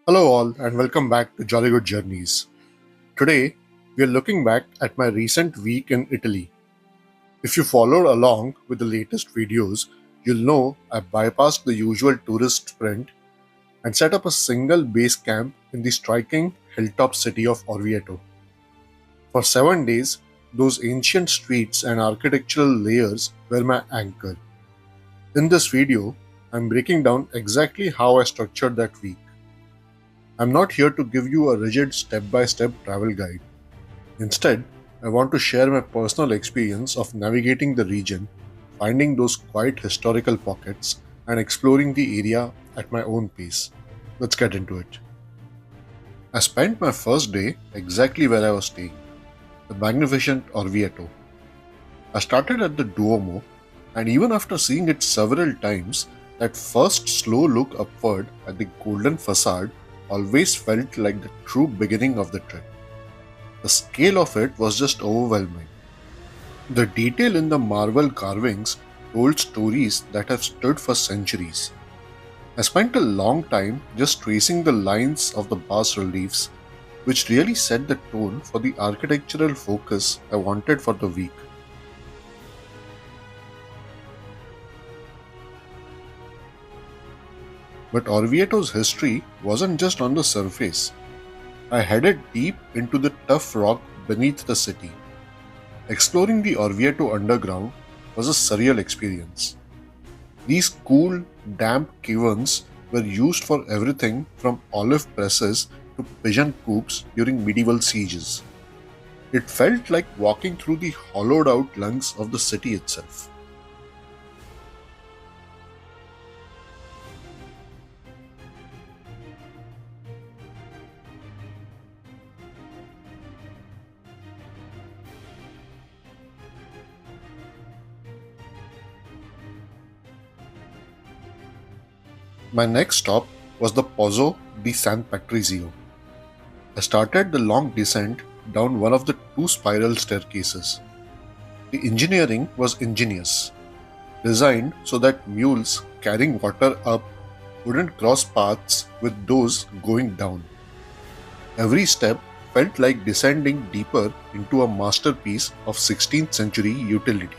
Hello, all, and welcome back to Jolly Good Journeys. Today, we are looking back at my recent week in Italy. If you followed along with the latest videos, you'll know I bypassed the usual tourist sprint and set up a single base camp in the striking hilltop city of Orvieto. For 7 days, those ancient streets and architectural layers were my anchor. In this video, I'm breaking down exactly how I structured that week. I'm not here to give you a rigid step by step travel guide. Instead, I want to share my personal experience of navigating the region, finding those quiet historical pockets, and exploring the area at my own pace. Let's get into it. I spent my first day exactly where I was staying, the magnificent Orvieto. I started at the Duomo, and even after seeing it several times, that first slow look upward at the golden facade always felt like the true beginning of the trip. The scale of it was just overwhelming. The detail in the marble carvings told stories that have stood for centuries. I spent a long time just tracing the lines of the bas reliefs, which really set the tone for the architectural focus I wanted for the week. But Orvieto's history wasn't just on the surface. I headed deep into the tough rock beneath the city. Exploring the Orvieto underground was a surreal experience. These cool, damp caverns were used for everything from olive presses to pigeon coops during medieval sieges. It felt like walking through the hollowed out lungs of the city itself. My next stop was the Pozzo di San Patrizio. I started the long descent down one of the two spiral staircases. The engineering was ingenious, designed so that mules carrying water up wouldn't cross paths with those going down. Every step felt like descending deeper into a masterpiece of 16th century utility.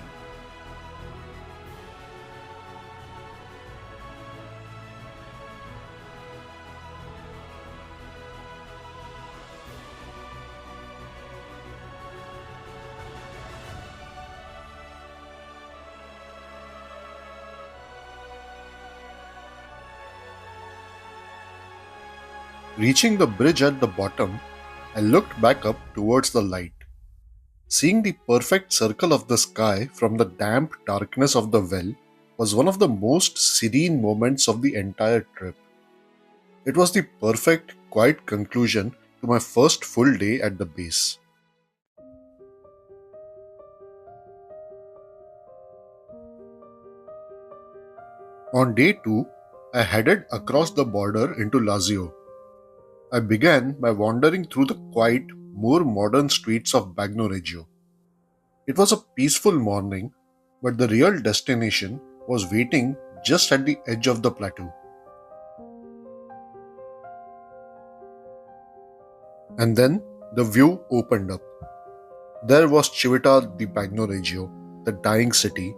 Reaching the bridge at the bottom, I looked back up towards the light. Seeing the perfect circle of the sky from the damp darkness of the well was one of the most serene moments of the entire trip. It was the perfect, quiet conclusion to my first full day at the base. On day 2, I headed across the border into Lazio. I began by wandering through the quiet, more modern streets of Bagnoregio. It was a peaceful morning, but the real destination was waiting just at the edge of the plateau. And then the view opened up. There was Civita di Bagnoregio, the dying city,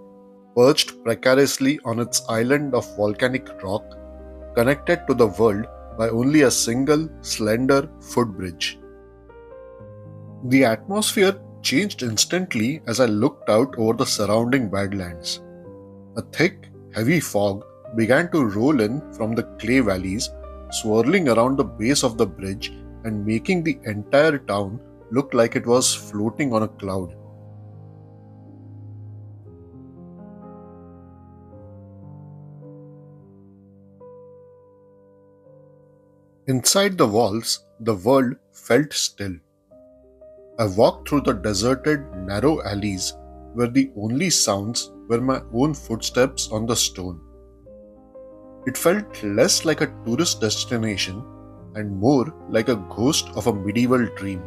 perched precariously on its island of volcanic rock, connected to the world by only a single, slender footbridge. The atmosphere changed instantly as I looked out over the surrounding badlands. A thick, heavy fog began to roll in from the clay valleys, swirling around the base of the bridge and making the entire town look like it was floating on a cloud. Inside the walls, the world felt still. I walked through the deserted, narrow alleys where the only sounds were my own footsteps on the stone. It felt less like a tourist destination and more like a ghost of a medieval dream.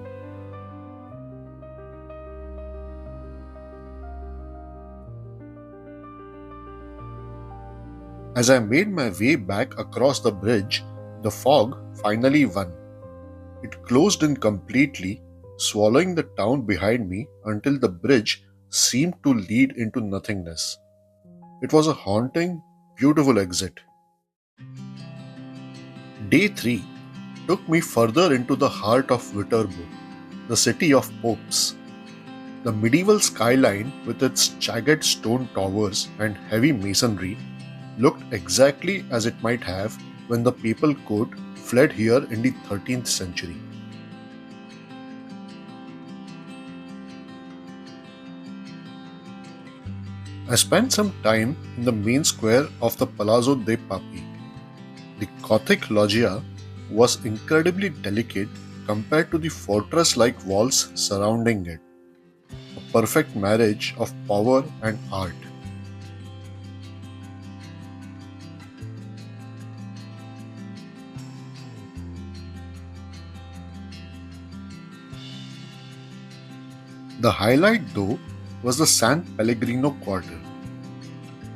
As I made my way back across the bridge, The fog finally won. It closed in completely, swallowing the town behind me until the bridge seemed to lead into nothingness. It was a haunting, beautiful exit. Day 3 took me further into the heart of Viterbo, the city of popes. The medieval skyline, with its jagged stone towers and heavy masonry, looked exactly as it might have when the papal court fled here in the 13th century. I spent some time in the main square of the Palazzo dei Papi. The Gothic loggia was incredibly delicate compared to the fortress like walls surrounding it, a perfect marriage of power and art. The highlight, though, was the San Pellegrino quarter.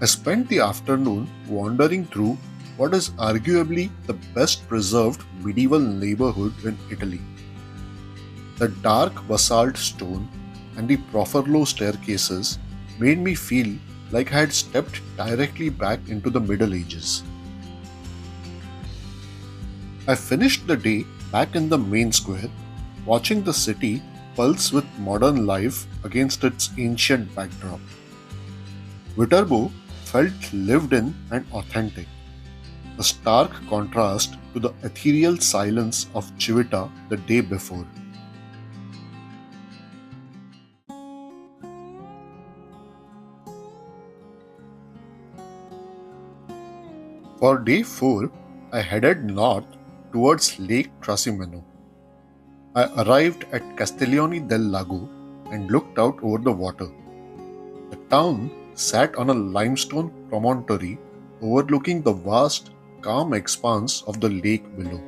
I spent the afternoon wandering through what is arguably the best preserved medieval neighborhood in Italy. The dark basalt stone and the profilo staircases made me feel like I had stepped directly back into the Middle Ages. I finished the day back in the main square, watching the city pulse with modern life against its ancient backdrop. Viterbo felt lived in and authentic, a stark contrast to the ethereal silence of Civita the day before. For day 4, I headed north towards Lake Trasimeno. I arrived at Castiglione del Lago and looked out over the water. The town sat on a limestone promontory overlooking the vast, calm expanse of the lake below.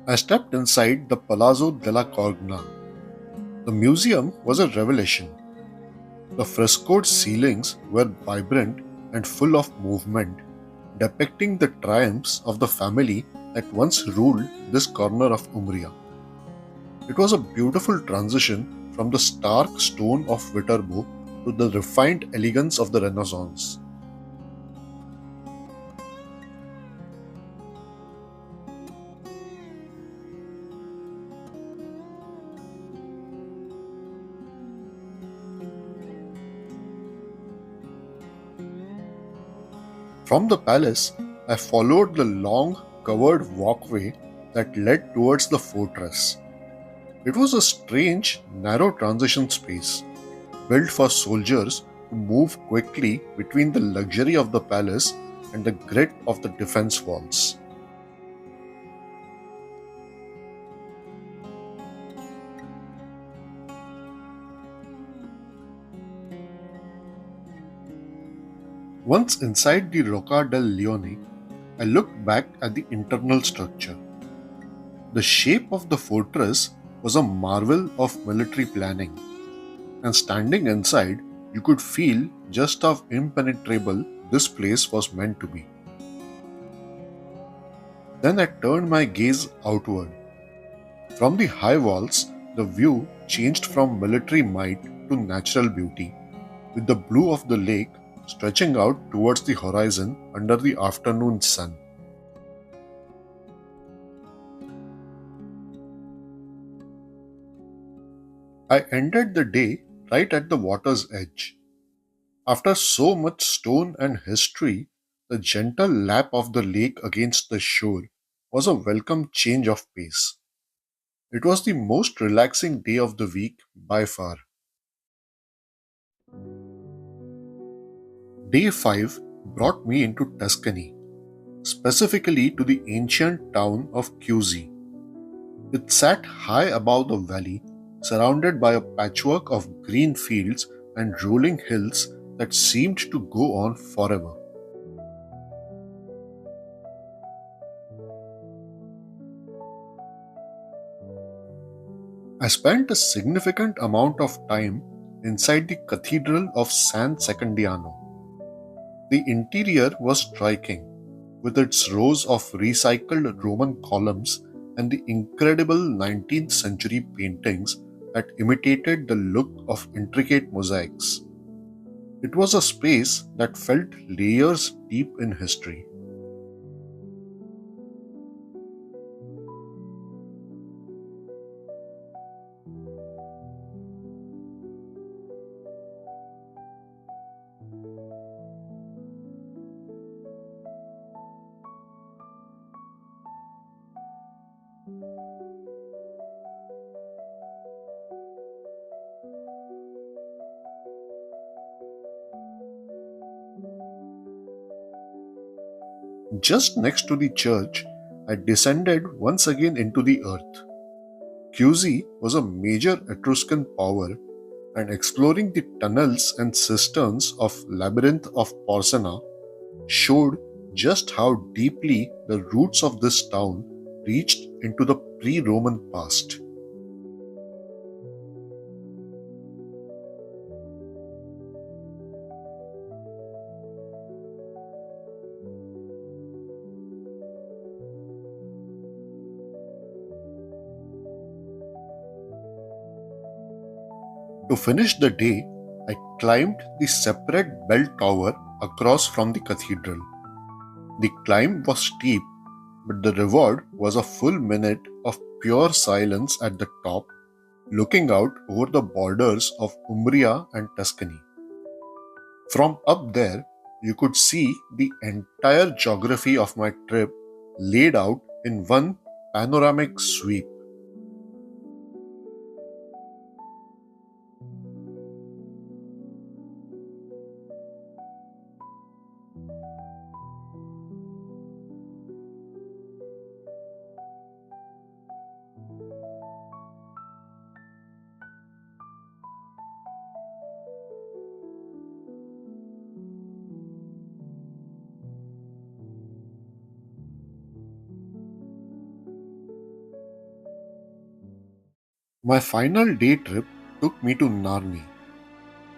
I stepped inside the Palazzo della Corgna. The museum was a revelation. The frescoed ceilings were vibrant and full of movement, depicting the triumphs of the family that once ruled this corner of Umbria. It was a beautiful transition from the stark stone of Viterbo to the refined elegance of the Renaissance. From the palace, I followed the long, covered walkway that led towards the fortress. It was a strange, narrow transition space, built for soldiers to move quickly between the luxury of the palace and the grit of the defense walls. Once inside the Rocca del Leone, I looked back at the internal structure. The shape of the fortress was a marvel of military planning, and standing inside, you could feel just how impenetrable this place was meant to be. Then I turned my gaze outward. From the high walls, the view changed from military might to natural beauty, with the blue of the lake stretching out towards the horizon under the afternoon sun. I ended the day right at the water's edge. After so much stone and history, the gentle lap of the lake against the shore was a welcome change of pace. It was the most relaxing day of the week by far. Day 5 brought me into Tuscany, specifically to the ancient town of Chiusi. It sat high above the valley, surrounded by a patchwork of green fields and rolling hills that seemed to go on forever. I spent a significant amount of time inside the Cathedral of San Secondiano. The interior was striking, with its rows of recycled Roman columns and the incredible 19th century paintings that imitated the look of intricate mosaics. It was a space that felt layers deep in history. Just next to the church, I descended once again into the earth. Chiusi was a major Etruscan power, and exploring the tunnels and cisterns of Labyrinth of Porsena showed just how deeply the roots of this town reached into the pre-Roman past. To finish the day, I climbed the separate bell tower across from the cathedral. The climb was steep, but the reward was a full minute of pure silence at the top, looking out over the borders of Umbria and Tuscany. From up there, you could see the entire geography of my trip laid out in one panoramic sweep. My final day trip took me to Narni.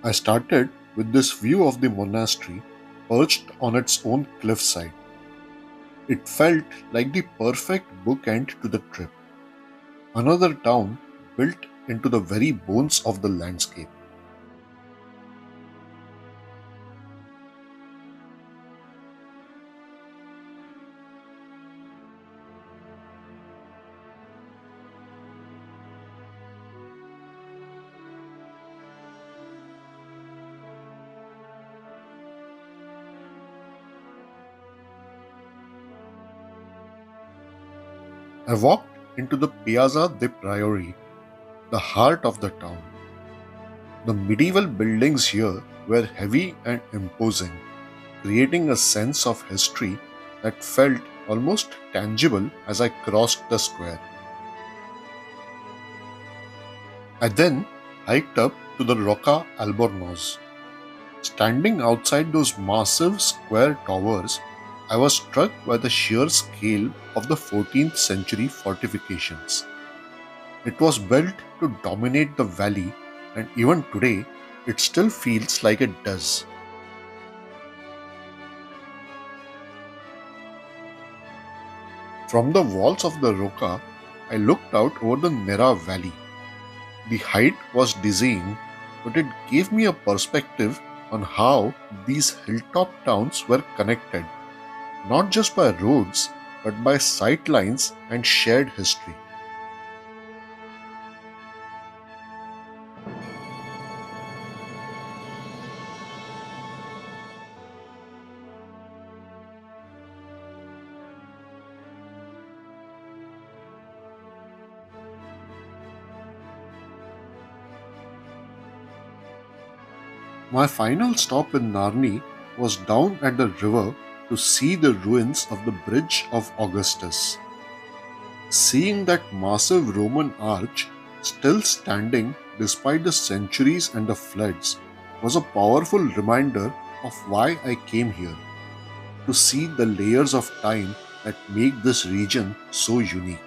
I started with this view of the monastery perched on its own cliffside. It felt like the perfect bookend to the trip. Another town built into the very bones of the landscape. I walked into the Piazza de Priori, the heart of the town. The medieval buildings here were heavy and imposing, creating a sense of history that felt almost tangible as I crossed the square. I then hiked up to the Rocca Albornoz. Standing outside those massive square towers, I was struck by the sheer scale of the 14th century fortifications. It was built to dominate the valley, and even today, it still feels like it does. From the walls of the Rocca, I looked out over the Nera valley. The height was dizzying, but it gave me a perspective on how these hilltop towns were connected, not just by roads, but by sight lines and shared history. My final stop in Narni was down at the river to see the ruins of the Bridge of Augustus. Seeing that massive Roman arch still standing despite the centuries and the floods was a powerful reminder of why I came here, to see the layers of time that make this region so unique.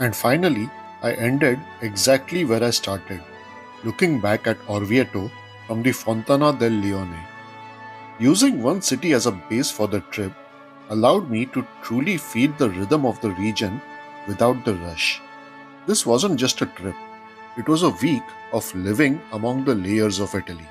And finally, I ended exactly where I started, looking back at Orvieto from the Fontana del Leone. Using one city as a base for the trip allowed me to truly feel the rhythm of the region without the rush. This wasn't just a trip, it was a week of living among the layers of Italy.